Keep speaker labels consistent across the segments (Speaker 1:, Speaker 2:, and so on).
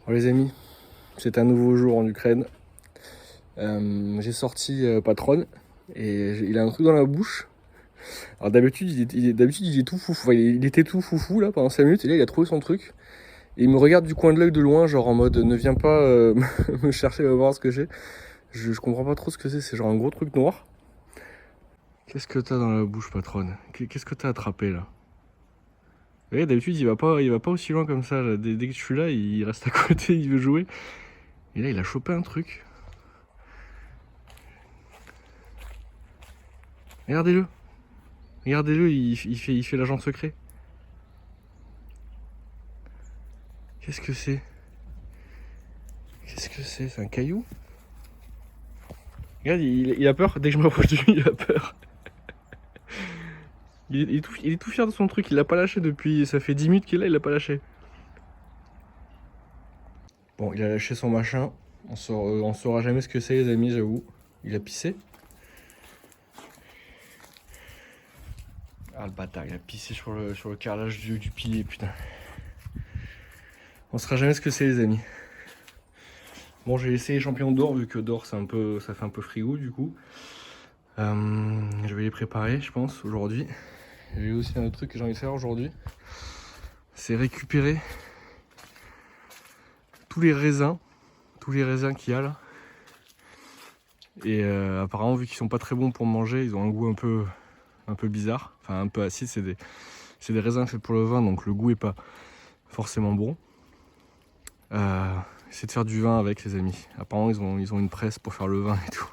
Speaker 1: Bon les amis, c'est un nouveau jour en Ukraine. J'ai sorti Patron et il a un truc dans la bouche. Alors d'habitude il est tout foufou, enfin, il était tout foufou là pendant 5 minutes et là il a trouvé son truc. Et il me regarde du coin de l'œil de loin, genre en mode ne viens pas me chercher, va voir ce que j'ai. Je comprends pas trop ce que c'est genre un gros truc noir. Qu'est-ce que t'as dans la bouche Patron? Qu'est-ce que t'as attrapé là? Vous voyez, d'habitude il va pas aussi loin comme ça, là. Dès que je suis là, il reste à côté, il veut jouer. Et là il a chopé un truc. Regardez-le. Regardez-le, il fait l'agent secret. Qu'est-ce que c'est? Qu'est-ce que c'est? C'est un caillou? Regarde, il a peur. Dès que je m'approche de lui, il a peur. Il est tout fier de son truc. Il l'a pas lâché depuis. Ça fait 10 minutes qu'il est là, il l'a pas lâché. Bon, il a lâché son machin. On saura jamais ce que c'est, les amis, j'avoue. Il a pissé. Ah, le bâtard, il a pissé sur le carrelage du pilier, putain. On saura jamais ce que c'est, les amis. Bon, j'ai essayé les champignons d'or, vu que d'or, ça fait un peu frigou, du coup. Je vais les préparer, je pense, aujourd'hui. J'ai aussi un autre truc que j'ai envie de faire aujourd'hui. C'est récupérer tous les raisins qu'il y a là. Et apparemment, vu qu'ils sont pas très bons pour manger, ils ont un goût un peu bizarre, enfin un peu acide. C'est des raisins faits pour le vin, donc le goût est pas forcément bon. Essayer de faire du vin avec, les amis. Apparemment, ils ont une presse pour faire le vin et tout.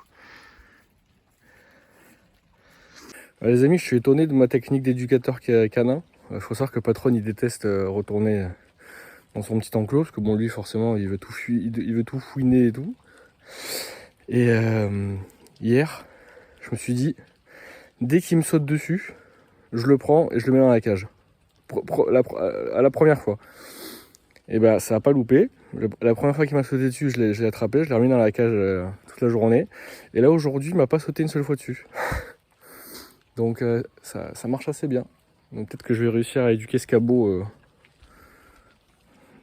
Speaker 1: Les amis, je suis étonné de ma technique d'éducateur canin. Faut savoir que Patron, il déteste retourner dans son petit enclos, parce que bon, lui, forcément, il veut tout fouiner et tout. Et hier, je me suis dit, dès qu'il me saute dessus, je le prends et je le mets dans la cage. À la première fois. Et bah, ça a pas loupé. La première fois qu'il m'a sauté dessus, je l'ai attrapé, je l'ai remis dans la cage toute la journée. Et là, aujourd'hui, il m'a pas sauté une seule fois dessus. Donc, ça marche assez bien. Donc, peut-être que je vais réussir à éduquer ce cabot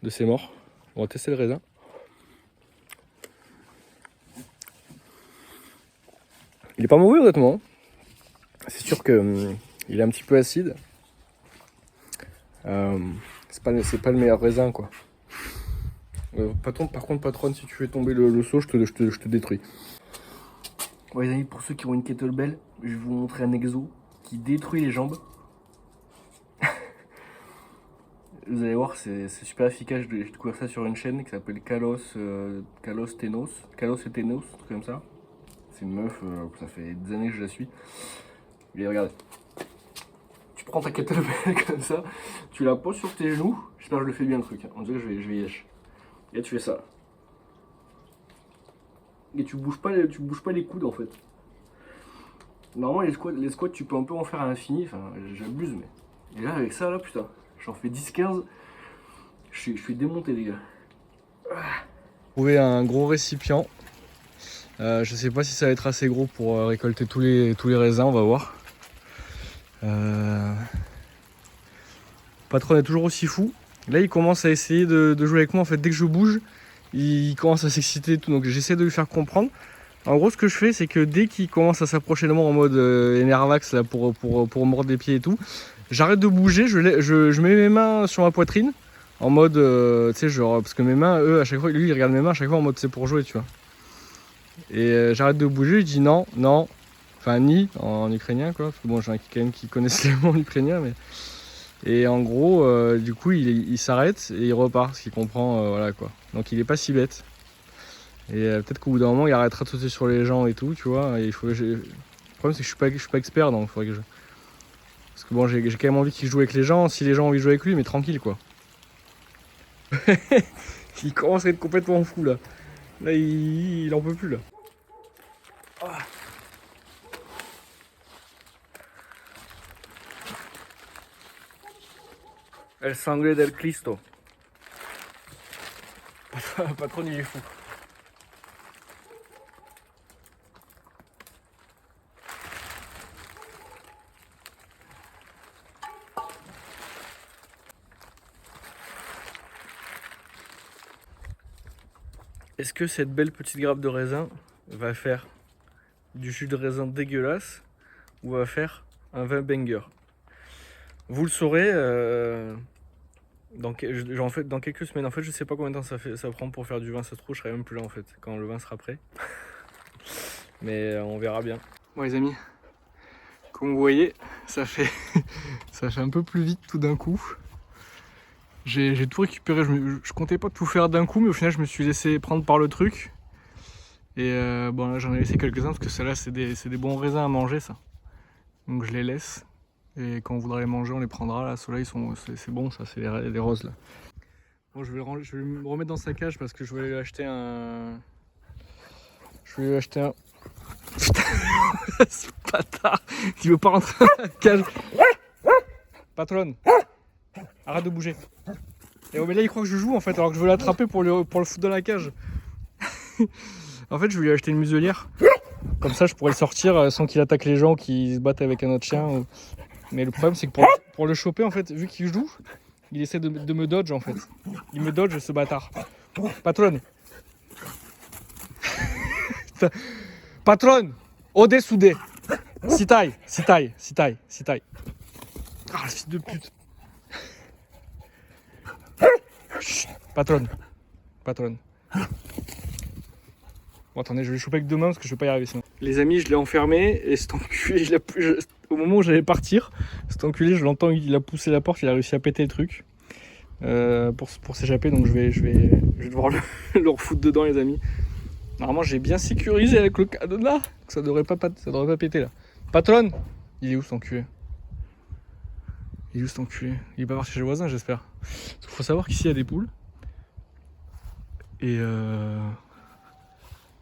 Speaker 1: de ses morts. On va tester le raisin. Il est pas mauvais, honnêtement. C'est sûr que il est un petit peu acide. C'est pas le meilleur raisin, quoi. Par contre, patronne, si tu fais tomber le seau, je te détruis. Bon, les amis, pour ceux qui ont une kettlebell, je vais vous montrer un exo qui détruit les jambes. Vous allez voir, c'est super efficace. J'ai découvert ça sur une chaîne qui s'appelle Kalos et Tenos, un truc comme ça. C'est une meuf, ça fait des années que je la suis. Et regardez, tu prends ta kettlebell comme ça, tu la poses sur tes genoux. J'espère que je le fais bien le truc. On dirait que je vais y lâcher. Et là, tu fais ça. Et tu bouges pas les coudes en fait. Normalement les squats tu peux un peu en faire à l'infini, enfin j'abuse mais. Et là avec ça là putain, j'en fais 10-15. Je suis démonté les gars. Trouver un gros récipient. Je sais pas si ça va être assez gros pour récolter tous les raisins, on va voir. Patron est toujours aussi fou. Là il commence à essayer de jouer avec moi en fait. Dès que je bouge, il commence à s'exciter et tout, donc j'essaie de lui faire comprendre. En gros, ce que je fais, c'est que dès qu'il commence à s'approcher de moi en mode énervax là, pour mordre des pieds et tout, j'arrête de bouger, je mets mes mains sur ma poitrine en mode, tu sais, genre, parce que mes mains, eux, à chaque fois, lui, il regarde mes mains à chaque fois en mode c'est pour jouer, tu vois. Et j'arrête de bouger, je dis non, non, enfin ni en ukrainien quoi, parce que bon, j'ai un quand même qui connaissent les mots en ukrainien, mais. Et en gros, du coup, il s'arrête et il repart, parce qu'il comprend, voilà quoi. Donc il est pas si bête. Et peut-être qu'au bout d'un moment, il arrêtera de sauter sur les gens et tout, tu vois. Et le problème, c'est que je suis pas expert, donc il faudrait que je. Parce que bon, j'ai quand même envie qu'il joue avec les gens, si les gens ont envie de jouer avec lui, mais tranquille, quoi. Il commence à être complètement fou, là. Là, il en peut plus, là. Ah. El sangre del Cristo. Patron, il est fou. Est-ce que cette belle petite grappe de raisin va faire du jus de raisin dégueulasse ou va faire un vin banger? Vous le saurez en fait, dans quelques semaines. En fait, je sais pas combien de temps ça prend pour faire du vin. Ça se trouve, je serai même plus là en fait, quand le vin sera prêt. Mais on verra bien. Bon les amis, comme vous voyez, ça fait un peu plus vite tout d'un coup. J'ai tout récupéré, je comptais pas tout faire d'un coup, mais au final je me suis laissé prendre par le truc. Et bon là j'en ai laissé quelques-uns parce que ceux-là c'est des bons raisins à manger ça. Donc je les laisse. Et quand on voudra les manger, on les prendra. Là, ceux-là, c'est bon, ça, c'est les roses là. Bon, je vais me remettre dans sa cage parce que je vais lui acheter un. Putain, ce bâtard, il veut pas rentrer dans la cage. Patronne, arrête de bouger. Et oh, mais là, il croit que je joue en fait, alors que je veux l'attraper pour le foutre dans la cage. En fait, je vais lui acheter une muselière. Comme ça, je pourrais le sortir sans qu'il attaque les gens qui se battent avec un autre chien. Mais le problème, c'est que pour le choper, en fait, vu qu'il joue, il essaie de me dodge, en fait. Il me dodge, ce bâtard. Patronne. Patronne. Ode soudé. Sitaï. Ah, le fils de pute. Chut. Patronne. Bon, attendez, je vais le choper avec deux mains parce que je vais pas y arriver sinon. Les amis, je l'ai enfermé et cet enculé, au moment où j'allais partir, cet enculé, je l'entends, il a poussé la porte, il a réussi à péter le truc pour s'échapper. Donc je vais devoir le refoutre dedans, les amis. Normalement, j'ai bien sécurisé avec le cadenas, ça devrait pas péter là. Patronne, il est où cet enculé? Il est pas parti chez le voisin, j'espère. Il faut savoir qu'ici il y a des poules et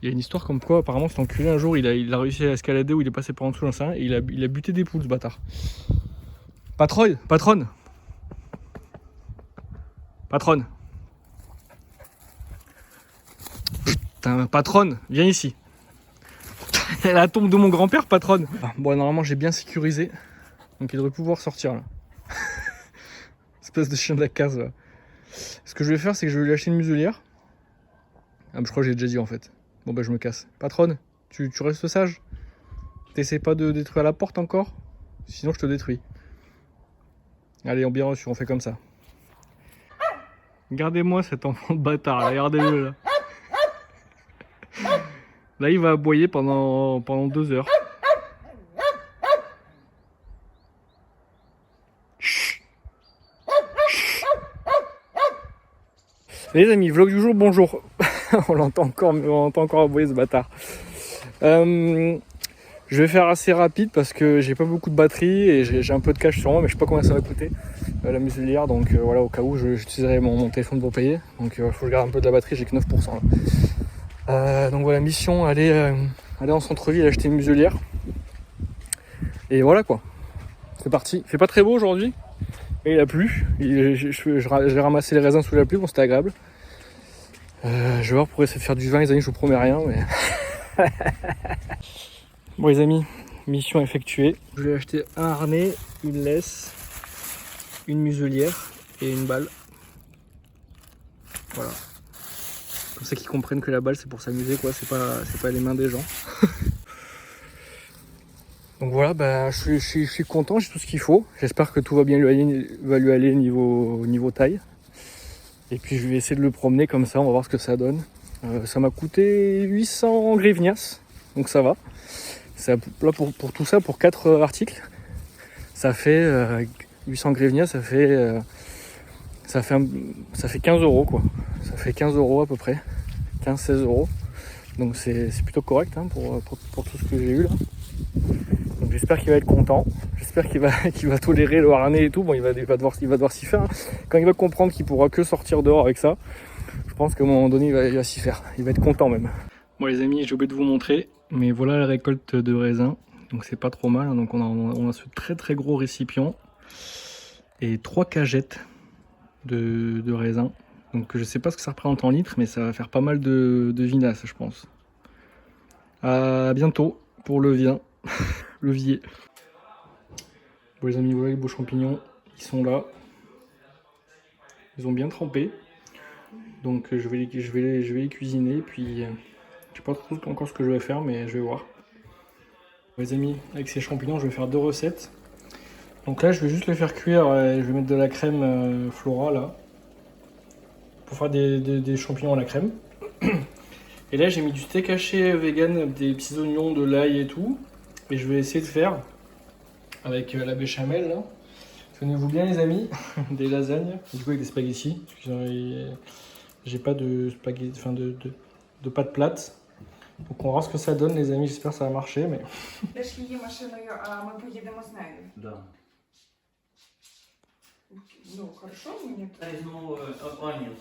Speaker 1: il y a une histoire comme quoi, apparemment, cet enculé, un jour, il a réussi à escalader ou il est passé par en dessous, et il a buté des poules, ce bâtard. Patronne. Putain, patronne, viens ici. La tombe de mon grand-père, patronne. Bon, normalement, j'ai bien sécurisé. Donc, il devrait pouvoir sortir, là. Espèce de chien de la case, là. Ce que je vais faire, c'est que je vais lui acheter une muselière. Ah, mais je crois que j'ai déjà dit, en fait. Bon bah je me casse. Patronne, tu restes sage. T'essaies pas de détruire la porte encore. Sinon je te détruis. Allez, on bien reçu, on fait comme ça. Regardez-moi cet enfant de bâtard, regardez-le là. Là il va aboyer pendant 2 heures. Les amis, vlog du jour, bonjour. on l'entend encore aboyer ce bâtard. Je vais faire assez rapide parce que j'ai pas beaucoup de batterie et j'ai un peu de cash sur moi, mais je sais pas combien ça va coûter la muselière. Donc voilà, au cas où j'utiliserai mon téléphone pour payer. Donc il faut que je garde un peu de la batterie, j'ai que 9% là. Donc voilà, mission, aller en centre-ville acheter une muselière. Et voilà quoi, c'est parti. Il fait pas très beau aujourd'hui, mais il a plu. J'ai ramassé les raisins sous la pluie, bon c'était agréable. Je vais voir pour essayer de faire du vin, les amis, je vous promets rien, mais. Bon les amis, mission effectuée. Je vais acheter un harnais, une laisse, une muselière et une balle. Voilà. Comme ça qu'ils comprennent que la balle c'est pour s'amuser quoi, c'est pas les mains des gens. Donc voilà, bah, je suis content, j'ai tout ce qu'il faut. J'espère que tout va bien lui aller niveau taille. Et puis je vais essayer de le promener comme ça, on va voir ce que ça donne. Ça m'a coûté 800 grivnias, donc ça va. Là pour tout ça, pour 4 articles, ça fait 800 grivnias, ça fait 15 euros quoi. Ça fait 15 euros à peu près, 15-16 euros. Donc c'est plutôt correct hein, pour tout ce que j'ai eu là. Donc j'espère qu'il va être content, j'espère qu'il va tolérer le harnais et tout. Bon, il va devoir s'y faire. Hein. Quand il va comprendre qu'il pourra que sortir dehors avec ça, je pense qu'à un moment donné il va s'y faire. Il va être content même. Bon les amis, j'ai oublié de vous montrer, mais voilà la récolte de raisins. Donc c'est pas trop mal. Hein. Donc on a ce très très gros récipient et 3 cagettes de raisins. Donc je sais pas ce que ça représente en litres, mais ça va faire pas mal de vinasse je pense. À bientôt pour le vin. Levier. Bon les amis, voilà les beaux champignons, ils sont là. Ils ont bien trempé. Donc je vais les cuisiner, puis je sais pas trop encore ce que je vais faire, mais je vais voir. Les amis, avec ces champignons, je vais faire 2 recettes. Donc là, je vais juste les faire cuire et je vais mettre de la crème Flora là, pour faire des champignons à la crème. Et là, j'ai mis du steak haché vegan, des petits oignons, de l'ail et tout. Et je vais essayer de faire avec la béchamel là. Tenez-vous bien les amis, des lasagnes, du coup avec des spaghettis. J'ai pas de spaghetti, enfin de pâte plate. Donc on verra ce que ça donne les amis, j'espère que ça va marcher. Mais...
Speaker 2: Теж її машиною, а ми поїдемо з нею.
Speaker 3: Да.
Speaker 2: Ну, хорошо мені тут.
Speaker 3: Ну, Аню.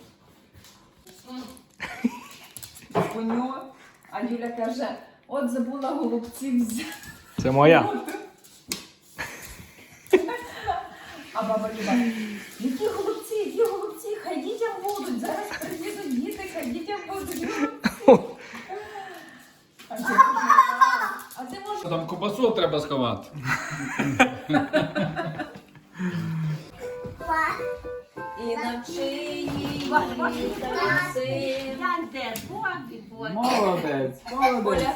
Speaker 2: Дзвоню, а Юля каже, от забула голубців взяти.
Speaker 1: Це моя.
Speaker 2: А баба Люба, які голубці, хай дітям будуть, зараз приїдуть діти, хай дітям будуть голубці. А ти можеш...
Speaker 4: Там кубасу треба сховати.
Speaker 2: І навчи її танцювати.
Speaker 4: Молодець, молодець.